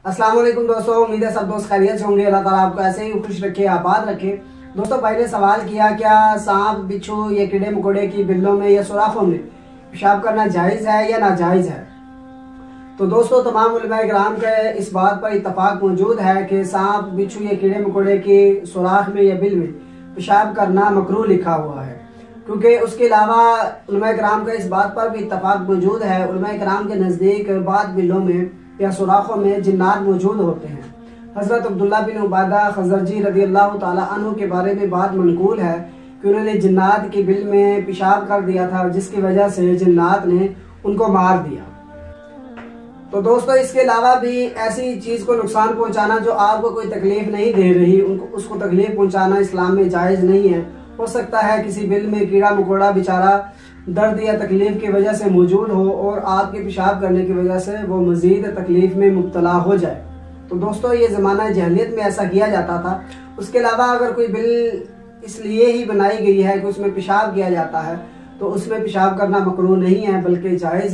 अस्सलाम वालेकुम दोस्तों, उम्मीद है सब दोस्त खैरियत से होंगे। अल्लाह ताला आपको ऐसे ही खुश रखे, आबाद रखे। दोस्तों, भाई ने सवाल किया, क्या सांप, बिच्छू या कीड़े मकोड़े की बिल्लों में या सुराखों में पेशाब करना जायज़ है या नाजायज़ है। तो दोस्तों, तमाम उलमा इकराम के इस बात पर इत्तफाक मौजूद है कि सांप, बिच्छू या कीड़े मकोड़े की सुराख में या बिल में पेशाब करना मकरूह लिखा हुआ है। क्योंकि उसके अलावा उलमा इकराम का इस बात पर भी इत्तफाक मौजूद है, उलमा इकराम के नज़दीक बाद बिलों में या सुराखों में जिन्नात मौजूद होते हैं। हज़रत अब्दुल्ला बिन उबादा खज़रजी रज़ी अल्लाह ताला अन्हु के बारे में बात मनकूल है कि उन्होंने जिन्नात की बिल में पेशाब कर दिया था, जिसकी वजह से जिन्नात ने उनको मार दिया। तो दोस्तों, इसके अलावा भी ऐसी चीज़ को नुकसान पहुंचाना जो आपको कोई तकलीफ नहीं दे रही, उसको तकलीफ पहुंचाना इस्लाम में जायज़ नहीं है। हो सकता है किसी बिल में कीड़ा मकोड़ा बेचारा दर्द या तकलीफ की वजह से मौजूद हो और आपके पेशाब करने की वजह से वो मजीद तकलीफ में मुब्तला हो जाए। तो दोस्तों, ये ज़माना जहलियत में ऐसा किया जाता था। उसके अलावा अगर कोई बिल इसलिए ही बनाई गई है कि उसमें पेशाब किया जाता है, तो उसमें पेशाब करना मकरूह नहीं है, बल्कि जायज़